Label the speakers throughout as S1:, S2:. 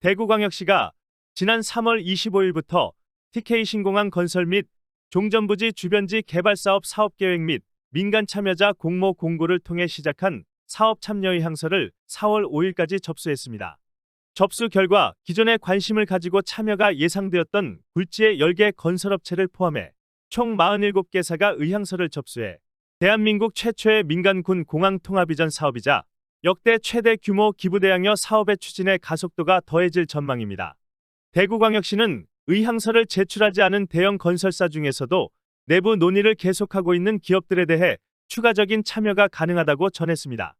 S1: 대구광역시가 지난 3월 25일부터 TK 신공항 건설 및 종전부지 주변지 개발사업 사업계획 및 민간 참여자 공모 공고를 통해 시작한 사업 참여 의향서를 4월 5일까지 접수했습니다. 접수 결과 기존에 관심을 가지고 참여가 예상되었던 굴지의 10개 건설업체를 포함해 총 47개사가 의향서를 접수해 대한민국 최초의 민간군 공항 통합 이전 사업이자 역대 최대 규모 기부대항여 사업의 추진에 가속도가 더해질 전망입니다. 대구광역시는 의향서를 제출하지 않은 대형 건설사 중에서도 내부 논의를 계속하고 있는 기업들에 대해 추가적인 참여가 가능하다고 전했습니다.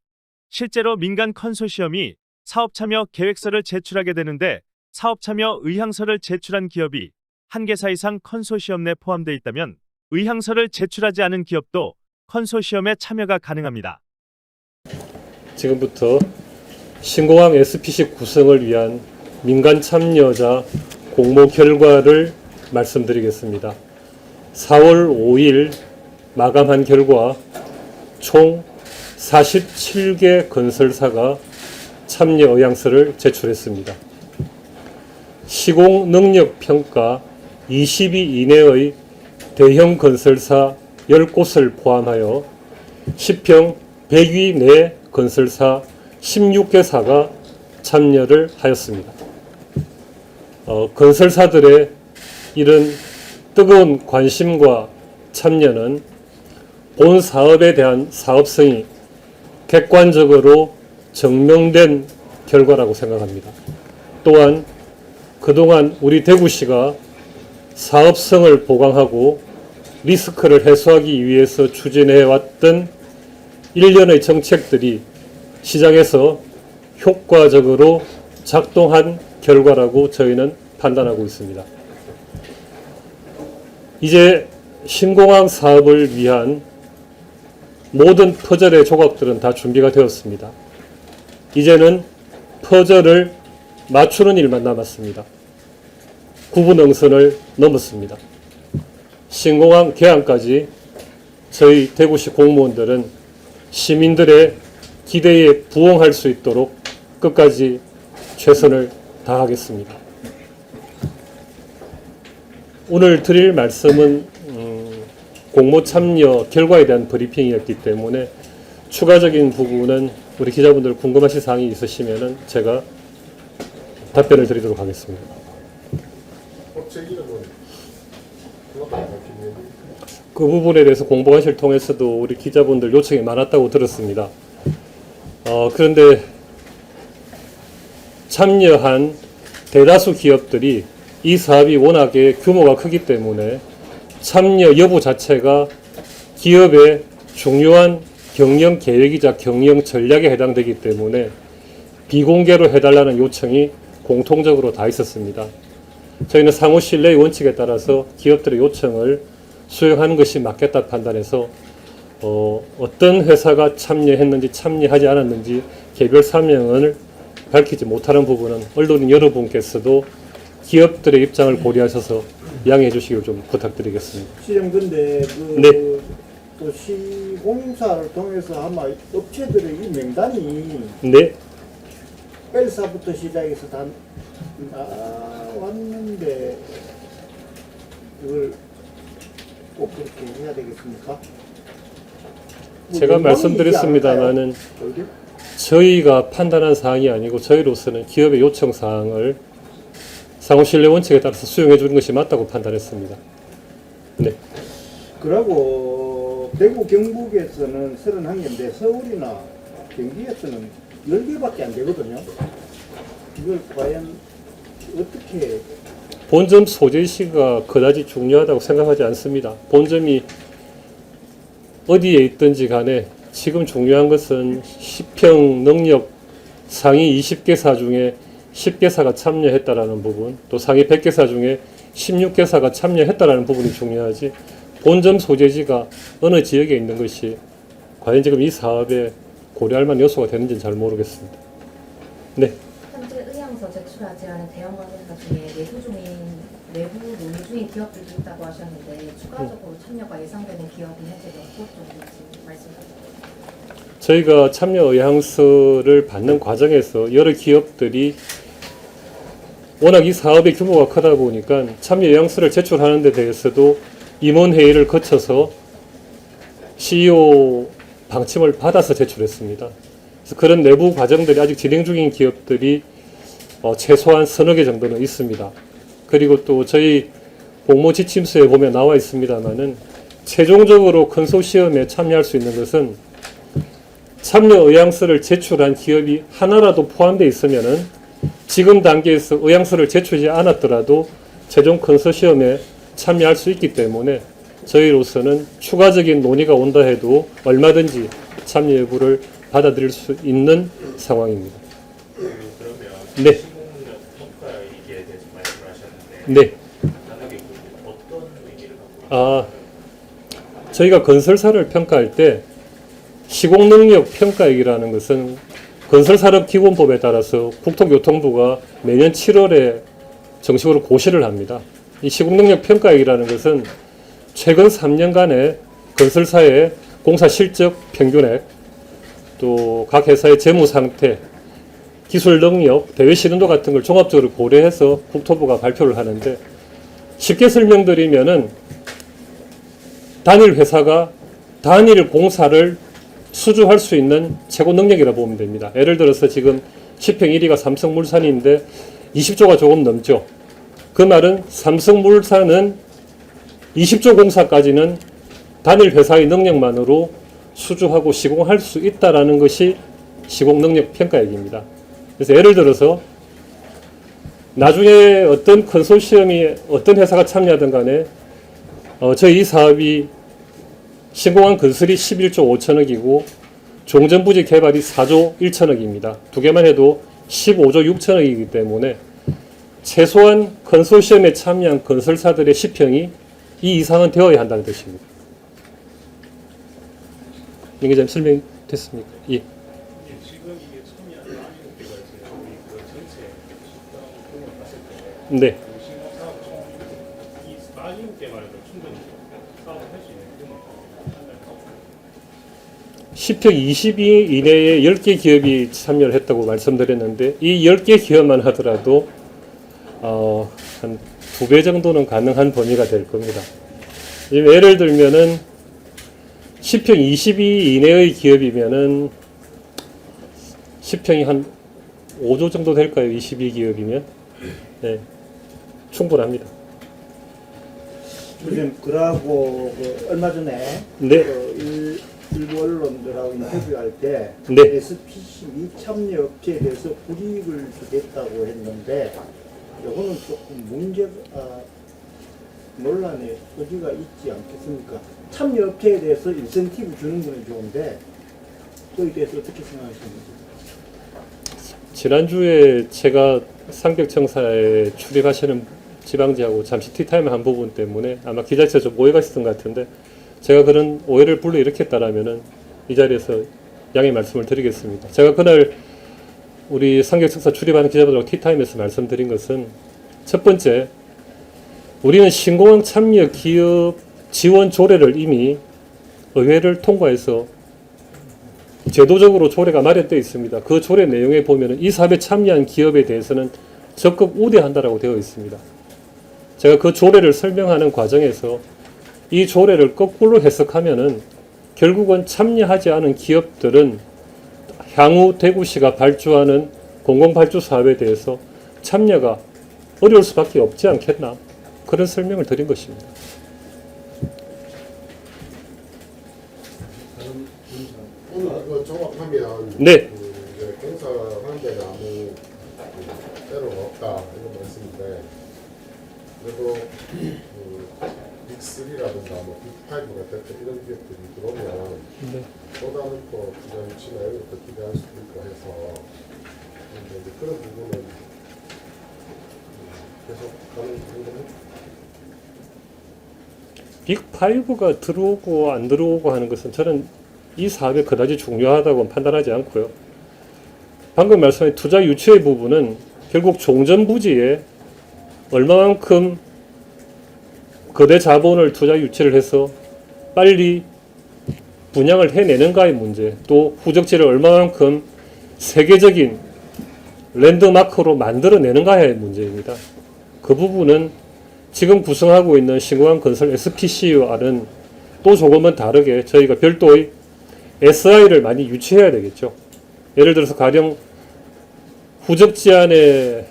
S1: 실제로 민간 컨소시엄이 사업 참여 계획서를 제출하게 되는데 사업 참여 의향서를 제출한 기업이 1개사 이상 컨소시엄 내 포함되어 있다면 의향서를 제출하지 않은 기업도 컨소시엄에 참여가 가능합니다.
S2: 지금부터 신공항 SPC 구성을 위한 민간 참여자 공모 결과를 말씀드리겠습니다. 4월 5일 마감한 결과 총 47개 건설사가 참여 의향서를 제출했습니다. 시공 능력 평가 20위 이내의 대형 건설사 10곳을 포함하여 10평 100위 내 건설사 16개사가 참여를 하였습니다. 건설사들의 이런 뜨거운 관심과 참여는 본 사업에 대한 사업성이 객관적으로 증명된 결과라고 생각합니다. 또한 그동안 우리 대구시가 사업성을 보강하고 리스크를 해소하기 위해서 추진해왔던 일련의 정책들이 시장에서 효과적으로 작동한 결과라고 저희는 판단하고 있습니다. 이제 신공항 사업을 위한 모든 퍼즐의 조각들은 다 준비가 되었습니다. 이제는 퍼즐을 맞추는 일만 남았습니다. 구분응선을 넘었습니다. 신공항 개항까지 저희 대구시 공무원들은 시민들의 기대에 부응할 수 있도록 끝까지 최선을 다하겠습니다. 오늘 드릴 말씀은 공모 참여 결과에 대한 브리핑이었기 때문에 추가적인 부분은 우리 기자분들 궁금하신 사항이 있으시면 제가 답변을 드리도록 하겠습니다. 그 부분에 대해서 공보관실 통해서도 우리 기자분들 요청이 많았다고 들었습니다. 그런데 참여한 대다수 기업들이 이 사업이 워낙에 규모가 크기 때문에 참여 여부 자체가 기업의 중요한 경영 계획이자 경영 전략에 해당되기 때문에 비공개로 해달라는 요청이 공통적으로 다 있었습니다. 저희는 상호 신뢰의 원칙에 따라서 기업들의 요청을 수용하는 것이 맞겠다 판단해서 어떤 회사가 참여했는지 참여하지 않았는지 개별 사명을 밝히지 못하는 부분은 언론인 여러분께서도 기업들의 입장을 고려하셔서 양해해 주시길 좀 부탁드리겠습니다.
S3: 시장 근데
S2: 네.
S3: 또 시공사를 통해서 아마 업체들의 이 명단이
S2: 네.
S3: 엘사부터 시작해서 다 왔는데 그걸 꼭 그렇게 해야 되겠습니까?
S2: 제가 말씀드렸습니다마는 저희가 판단한 사항이 아니고 저희로서는 기업의 요청 사항을 상호신뢰 원칙에 따라서 수용해 주는 것이 맞다고 판단했습니다. 네.
S3: 그리고 대구 경북에서는 31개인데 서울이나 경기에서는 10개밖에 안 되거든요. 이걸 과연 어떻게
S2: 본점 소재시가 그다지 중요하다고 생각하지 않습니다. 본점이 어디에 있든지 간에 지금 중요한 것은 10평 능력 상위 20개사 중에 10개사가 참여했다라는 부분, 또 상위 100개사 중에 16개사가 참여했다라는 부분이 중요하지 본점 소재지가 어느 지역에 있는 것이 과연 지금 이 사업에 고려할 만한 요소가 되는지는 잘 모르겠습니다. 네.
S4: 현재 의향서 제출하지 않은 대형 건설사 중에 내부 논의 중인 기업들도 있다고 하셨는데 추가적으로 참여가 예상되는 기업이 현재 몇 곳 정도인지 말씀 부탁드립니다.
S2: 저희가 참여 의향서를 받는 과정에서 여러 기업들이 워낙 이 사업의 규모가 크다 보니까 참여 의향서를 제출하는 데 대해서도 임원회의를 거쳐서 CEO 방침을 받아서 제출했습니다. 그래서 그런 내부 과정들이 아직 진행 중인 기업들이 최소한 서너 개 정도는 있습니다. 그리고 또 저희 공모 지침서에 보면 나와 있습니다만은 최종적으로 컨소시엄에 참여할 수 있는 것은 참여 의향서를 제출한 기업이 하나라도 포함되어 있으면은 지금 단계에서 의향서를 제출하지 않았더라도 최종 컨소시엄에 참여할 수 있기 때문에 저희로서는 추가적인 논의가 온다 해도 얼마든지 참여 여부를 받아들일 수 있는 상황입니다.
S5: 그러면
S2: 네.
S5: 시공력 평가에 대해서 말씀을 하셨는데
S2: 네.
S5: 간단하게 어떤 의미를 갖고
S2: 저희가 건설사를 평가할 때 시공능력 평가액이라는 것은 건설산업기본법에 따라서 국토교통부가 매년 7월에 정식으로 고시를 합니다. 이 시공능력 평가액이라는 것은 최근 3년간의 건설사의 공사 실적 평균액, 또 각 회사의 재무 상태, 기술 능력, 대외 실현도 같은 걸 종합적으로 고려해서 국토부가 발표를 하는데 쉽게 설명드리면은 단일 회사가 단일 공사를 수주할 수 있는 최고 능력이라 보면 됩니다. 예를 들어서 지금 10평 1위가 삼성물산인데 20조가 조금 넘죠. 그 말은 삼성물산은 20조 공사까지는 단일 회사의 능력만으로 수주하고 시공할 수 있다라는 것이 시공능력 평가액입니다. 그래서 예를 들어서 나중에 어떤 컨소시엄이 어떤 회사가 참여하든 간에 저희 이 사업이 신공항 건설이 11조 5천억이고 종전부지 개발이 4조 1천억입니다. 두 개만 해도 15조 6천억이기 때문에 최소한 컨소시엄에 참여한 건설사들의 시평이 이 이상은 되어야 한다는 뜻입니다. 임 기자님 설명됐습니까? 예.
S5: 지금 이게 참여한 많은 업계가 있어요. 저희 그 전체 식당 공을 봤을 때
S2: 네.
S5: 신공 사업 이 많은 업계만 해도 충분히 사업을 할 수 있는 그런
S2: 10평 22 이내에 10개 기업이 참여를 했다고 말씀드렸는데 이 10개 기업만 하더라도 한 2배 정도는 가능한 범위가 될 겁니다. 예를 들면은 10평 22 이내의 기업이면은 10평이 한 5조 정도 될까요? 22기업이면? 네, 충분합니다.
S3: 선생님, 그러고 얼마 전에
S2: 네.
S3: 일부 언론들하고 인터뷰할 때
S2: 네.
S3: SPC 미참여 업체에 대해서 불이익을 주겠다고 했는데 이거는 조금 문제가 논란의 소지가 있지 않겠습니까? 참여 업체에 대해서 인센티브 주는 건 좋은데 그에 대해서 어떻게 생각하십니까?
S2: 지난주에 제가 상격청사에 출입하시는 지방지하고 잠시 티타임 한 부분 때문에 아마 기자실에 좀 오해가 있었던 것 같은데 제가 그런 오해를 불러일으켰다라면은 이 자리에서 양해 말씀을 드리겠습니다. 제가 그날 우리 상격청사 출입하는 기자분들하고 티타임에서 말씀드린 것은 첫 번째, 우리는 신공항 참여 기업 지원 조례를 이미 의회를 통과해서 제도적으로 조례가 마련되어 있습니다. 그 조례 내용에 보면 이 사업에 참여한 기업에 대해서는 적극 우대한다라고 되어 있습니다. 제가 그 조례를 설명하는 과정에서 이 조례를 거꾸로 해석하면은 결국은 참여하지 않은 기업들은 향후 대구시가 발주하는 공공발주 사업에 대해서 참여가 어려울 수밖에 없지 않겠나 그런 설명을 드린 것입니다.
S6: 오늘 그 종합하면
S2: 네.
S6: 공사하는 데는 아무 때로가 없다 이런 말씀인데 그래도 빅3라든가 뭐 빅5가 됐든 이런 기업들이 들어오면
S2: 네.
S6: 보다는 또 투자 유치나 이런 것도 기대할 수도 있고 해서 이제 그런 부분은 계속 가는 부분은
S2: 빅5가 들어오고 안 들어오고 하는 것은 저는 이 사업에 그다지 중요하다고 판단하지 않고요. 방금 말씀하신 투자 유치의 부분은 결국 종전부지에 얼마만큼 거대 자본을 투자 유치를 해서 빨리 분양을 해내는가의 문제, 또 후적지를 얼마만큼 세계적인 랜드마크로 만들어내는가의 문제입니다. 그 부분은 지금 구성하고 있는 신공항건설 SPC와는 또 조금은 다르게 저희가 별도의 SI를 많이 유치해야 되겠죠. 예를 들어서 가령 후적지 안에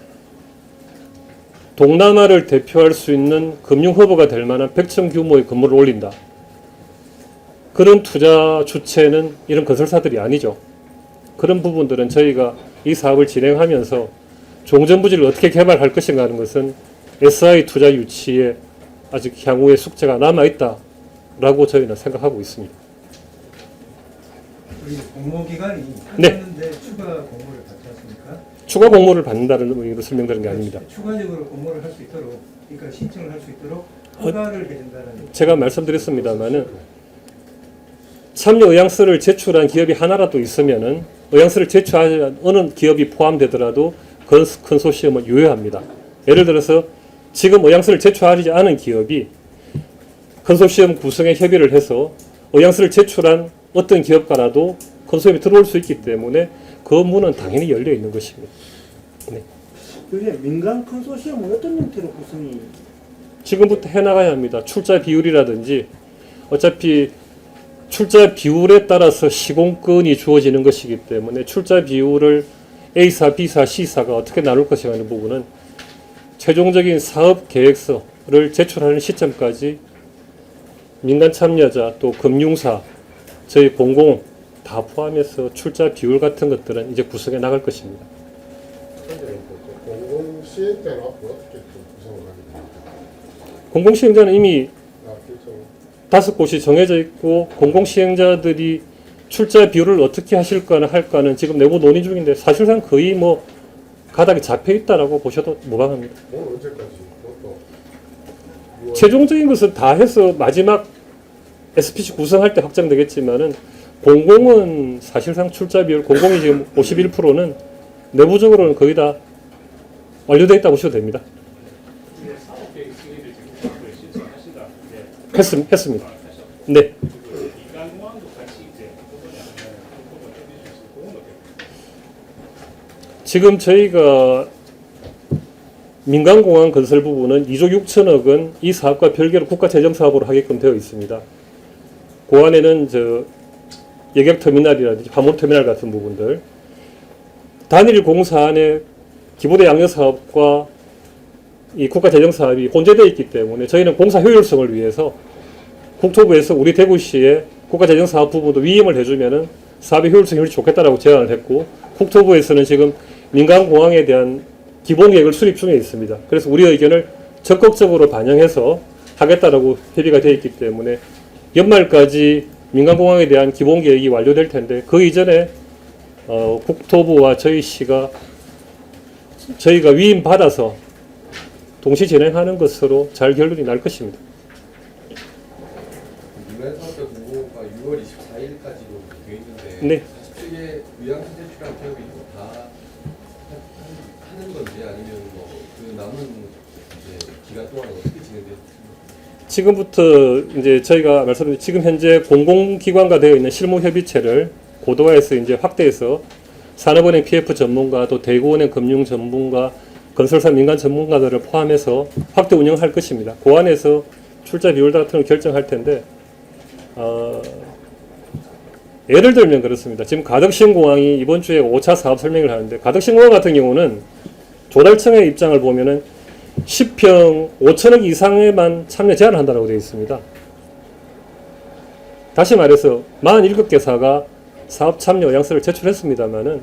S2: 동남아를 대표할 수 있는 금융허브가 될 만한 100층 규모의 건물을 올린다. 그런 투자 주체는 이런 건설사들이 아니죠. 그런 부분들은 저희가 이 사업을 진행하면서 종전부지를 어떻게 개발할 것인가 하는 것은 SI 투자 유치에 아직 향후의 숙제가 남아있다라고 저희는 생각하고 있습니다.
S7: 우리 공모기관이
S2: 네.
S7: 하는데 추가 공모를 받지 않습니까?
S2: 추가 공모를 받는다는 의미로 설명드린 게 아닙니다.
S7: 추가적으로 공모를 할 수 있도록, 그러니까 신청을 할 수 있도록 허가를 해준다는.
S2: 제가 말씀드렸습니다마는 참여 의향서를 제출한 기업이 하나라도 있으면은 의향서를 제출한 어느 기업이 포함되더라도 컨소시엄을 유효합니다. 예를 들어서 지금 의향서를 제출하지 않은 기업이 컨소시엄 구성에 협의를 해서 의향서를 제출한 어떤 기업가라도 컨소시엄에 들어올 수 있기 때문에 그 문은 당연히 열려 있는 것입니다. 네.
S3: 요새 민간 컨소시엄은 어떤 형태로 구성이
S2: 지금부터 해나가야 합니다. 출자 비율이라든지 어차피 출자 비율에 따라서 시공권이 주어지는 것이기 때문에 출자 비율을 A사, B사, C사가 어떻게 나눌 것인가 하는 부분은 최종적인 사업 계획서를 제출하는 시점까지 민간 참여자 또 금융사, 저희 공공 다 포함해서 출자 비율 같은 것들은 이제 구성해 나갈 것입니다.
S6: 그런데 공공시행자는 앞으로 어떻게 좀 구성을 하게 됩니까?
S2: 공공시행자는 이미
S6: 그렇죠.
S2: 5곳이 정해져 있고 공공시행자들이 출자 비율을 어떻게 할까는 지금 내부 논의 중인데 사실상 거의 뭐 가닥이 잡혀 있다라고 보셔도 무방합니다.
S6: 오늘 언제까지? 그것도 6월
S2: 최종적인 것은 다 해서 마지막 SPC 구성할 때 확정되겠지만은 공공은 사실상 출자 비율 공공이 지금 51%는 내부적으로는 거의 다 완료되어 있다고 보셔도 됩니다.
S5: 이제 사업계획 승인을 지금 정부에 신청하신다. 네.
S2: 했습니다. 네.
S5: 그 민간공항도 같이 이제 한꺼번에 하면 한꺼번에 해주실 수 있고 그런 것 때문에.
S2: 지금 저희가 민간공항 건설 부분은 2조 6천억은 이 사업과 별개로 국가재정사업으로 하게끔 되어 있습니다. 그 안에는 여객터미널이라든지 화물터미널 같은 부분들, 단일 공사 안에 기부대 양력사업과 이 국가재정사업이 혼재되어 있기 때문에 저희는 공사 효율성을 위해서 국토부에서 우리 대구시에 국가재정사업 부분도 위임을 해주면은 사업의 효율성이 훨씬 좋겠다라고 제안을 했고, 국토부에서는 지금 민간공항에 대한 기본계획을 수립 중에 있습니다. 그래서 우리 의견을 적극적으로 반영해서 하겠다라고 협의가 되어 있기 때문에 연말까지 민간공항에 대한 기본계획이 완료될 텐데 그 이전에 국토부와 저희 시가 저희가 위임받아서 동시 진행하는 것으로 잘 결론이 날 것입니다.
S8: 민간 사업자 공고가 6월 24일까지로 되어 있는데
S2: 네.
S8: 47개 위양서 제출한 기업이 다 하는 건지 아니면 뭐 그 남은 이제 기간 동안 어떻게 진행돼요?
S2: 지금부터 이제 저희가 말씀드린 지금 현재 공공기관과 되어 있는 실무협의체를 고도화해서 이제 확대해서 산업은행 PF 전문가 또 대구은행 금융 전문가 건설사 민간 전문가들을 포함해서 확대 운영할 것입니다. 그 안에서 출자 비율 같은 걸 결정할 텐데 예를 들면 그렇습니다. 지금 가덕신공항이 이번 주에 5차 사업 설명을 하는데 가덕신공항 같은 경우는 조달청의 입장을 보면은 10평 5천억 이상에만 참여 제한을 한다고 되어 있습니다. 다시 말해서 47개사가 사업 참여 의향서를 제출했습니다만은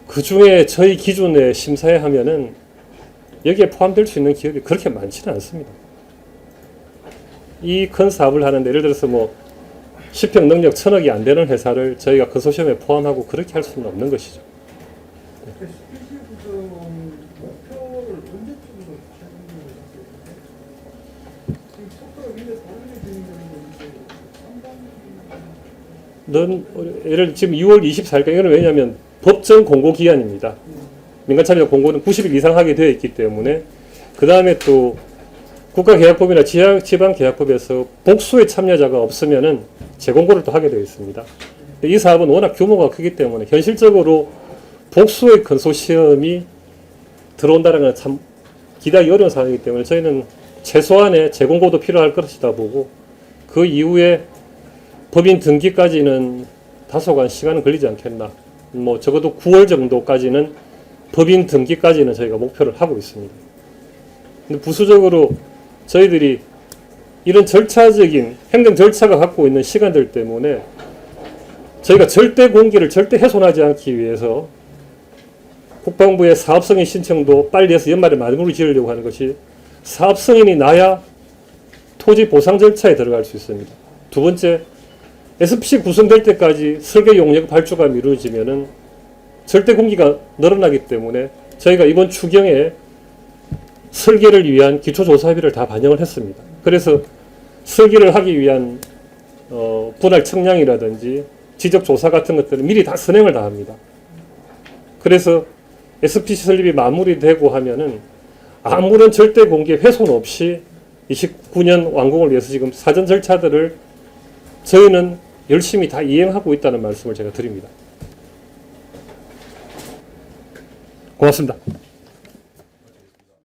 S2: 그 중에 저희 기준에 심사에 하면은 여기에 포함될 수 있는 기업이 그렇게 많지는 않습니다. 이 큰 사업을 하는데 예를 들어서 뭐 10평 능력 1,000억이 안 되는 회사를 저희가 컨소시엄에 포함하고 그렇게 할 수는 없는 것이죠.
S7: SPC 구성 목표를 언제쯤으로 최종적으로 잡게 되나요? 지금 속도가 굉장히 빠르게 진행되는 건데
S2: 예를 지금 6월 24일까지 이거는 왜냐하면 법정 공고 기한입니다. 민간 참여 공고는 90일 이상 하게 되어 있기 때문에 그 다음에 또 국가계약법이나 지방계약법에서 복수의 참여자가 없으면은 재공고를 또 하게 되어 있습니다. 이 사업은 워낙 규모가 크기 때문에 현실적으로 복수의 컨소시엄이 들어온다는 건 참 기대하기 어려운 상황이기 때문에 저희는 최소한의 재공고도 필요할 것이다 보고 그 이후에 법인 등기까지는 다소간 시간은 걸리지 않겠나. 뭐 적어도 9월 정도까지는 법인 등기까지는 저희가 목표를 하고 있습니다. 근데 부수적으로 저희들이 이런 절차적인 행정 절차가 갖고 있는 시간들 때문에 저희가 절대 공개를 절대 훼손하지 않기 위해서 국방부의 사업승인 신청도 빨리 해서 연말에 마무리 지으려고 하는 것이 사업승인이 나야 토지 보상 절차에 들어갈 수 있습니다. 두 번째, SPC 구성될 때까지 설계 용역 발주가 미뤄지면은 절대 공개가 늘어나기 때문에 저희가 이번 추경에 설계를 위한 기초조사비를 다 반영을 했습니다. 그래서 설계를 하기 위한 분할 측량이라든지 지적조사 같은 것들은 미리 다 선행을 다 합니다. 그래서 SPC 설립이 마무리되고 하면은 아무런 절대 공개 훼손 없이 29년 완공을 위해서 지금 사전 절차들을 저희는 열심히 다 이행하고 있다는 말씀을 제가 드립니다. 고맙습니다.